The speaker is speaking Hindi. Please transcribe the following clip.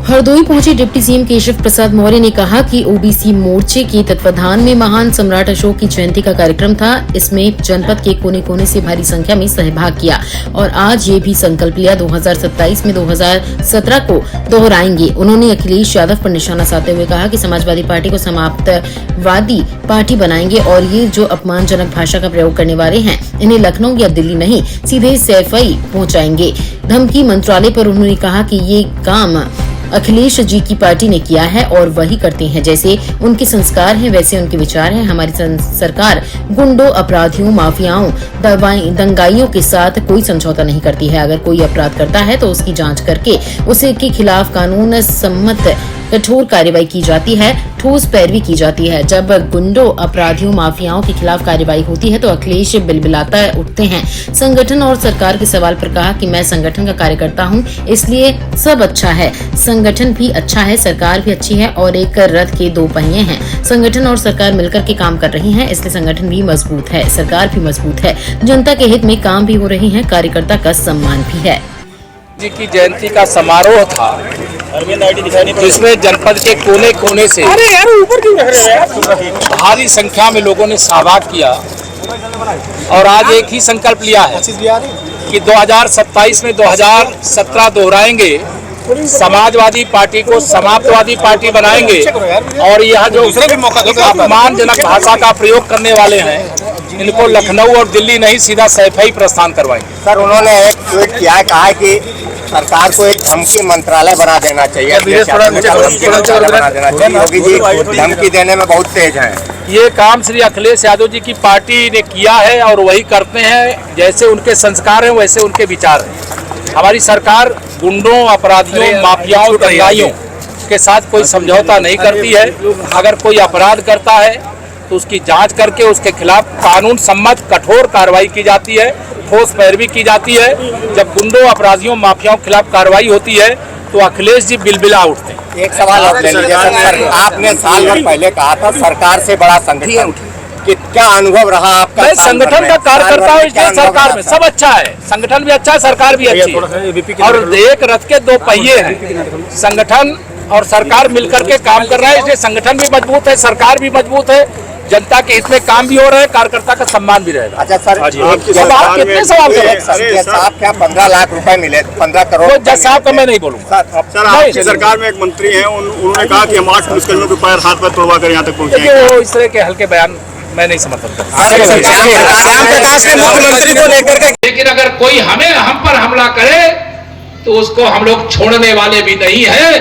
हरदोई पहुंचे डिप्टी सीएम केशव प्रसाद मौर्य ने कहा कि ओबीसी मोर्चे के तत्वाधान में महान सम्राट अशोक की जयंती का कार्यक्रम था। इसमें जनपद के कोने कोने से भारी संख्या में सहभाग किया और आज ये भी संकल्प लिया 2027 में 2017 को दोहराएंगे। उन्होंने अखिलेश यादव पर निशाना साधते हुए कहा कि समाजवादी पार्टी को समाप्तवादी पार्टी बनाएंगे और ये जो अपमानजनक भाषा का प्रयोग करने वाले हैं इन्हें लखनऊ या दिल्ली नहीं सीधे सैफई पहुंचाएंगे। धमकी मंत्रालय पर उन्होंने कहा कि ये काम अखिलेश जी की पार्टी ने किया है और वही करते हैं। जैसे उनके संस्कार हैं वैसे उनके विचार हैं। हमारी सरकार गुंडों, अपराधियों, माफियाओं, दंगाइयों के साथ कोई समझौता नहीं करती है। अगर कोई अपराध करता है तो उसकी जांच करके उसे के खिलाफ कानून सम्मत कठोर कार्रवाई की जाती है, ठोस पैरवी की जाती है। जब गुंडों, अपराधियों, माफियाओं के खिलाफ कार्रवाई होती है तो अखिलेश बिलबिलाता उठते हैं। संगठन और सरकार के सवाल पर कहा कि मैं संगठन का कार्यकर्ता हूं, इसलिए सब अच्छा है। संगठन भी अच्छा है, सरकार भी अच्छी है और एक रथ के दो पहिए हैं। संगठन और सरकार मिलकर के काम कर रही हैं, इसलिए संगठन भी मजबूत है, सरकार भी मजबूत है। जनता के हित में काम भी हो रहे हैं, कार्यकर्ता का सम्मान भी है। जी की जयंती का समारोह था जिसमें जनपद के कोने कोने से भारी संख्या में लोगों ने सहभाग किया और आज एक ही संकल्प लिया है कि 2027 में 2017 दोहराएंगे, समाजवादी पार्टी को समाप्तवादी पार्टी बनाएंगे और यह जो अपमानजनक भाषा का प्रयोग करने वाले हैं इनको लखनऊ और दिल्ली नहीं सीधा सैफई प्रस्थान करवाएंगे। सर, उन्होंने एक ट्वीट किया, कहा है कि सरकार को एक धमकी मंत्रालय बना देना चाहिए। योगी जी धमकी देने में बहुत तेज हैं। ये काम श्री अखिलेश यादव जी की पार्टी ने किया है और वही करते हैं। जैसे उनके संस्कार हैं वैसे उनके विचार हैं। हमारी सरकार गुंडों, अपराधियों, माफियाओं, दंगाइयों के साथ कोई समझौता नहीं करती है। अगर कोई अपराध करता है तो उसकी जांच करके उसके खिलाफ कानून सम्मत कठोर कार्रवाई की जाती है, ठोस पैरवी की जाती है। जब गुंडों, अपराधियों, माफियाओं के खिलाफ कार्रवाई होती है तो अखिलेश जी बिलबिला उठते हैं। एक सवाल और ले लीजिए सर, आपने साल भर पहले कहा था सरकार से बड़ा संगठन, क्या अनुभव रहा आपका? मैं संगठन का कार्यकर्ता हूँ, इसलिए सरकार में सब अच्छा है, संगठन भी अच्छा है, सरकार भी अच्छी है और एक रथ के दो पहिए हैं। संगठन और सरकार मिलकर के काम कर रहा है, इसलिए संगठन भी मजबूत है, सरकार भी मजबूत है, जनता के हित में काम भी हो रहा है, कार्यकर्ता का सम्मान भी रहेगा। अच्छा सर, आप कितने सवाल कर रहे हैं? साहब क्या 15 लाख रुपए मिले? 15 करोड़? जज साहब का मैं नहीं बोलूंगा। सर, आपकी सरकार में एक मंत्री हैं, उन्होंने कहा कि हम 8 पुलिसकर्मियों के पैर हाथ पर तोड़वा कर यहाँ तक पहुँचे। वो इस तरह के हल्के बयान मैं नहीं समर्थन करता। लेकिन अगर कोई हम पर हमला करे तो उसको हम लोग छोड़ने वाले भी नहीं है।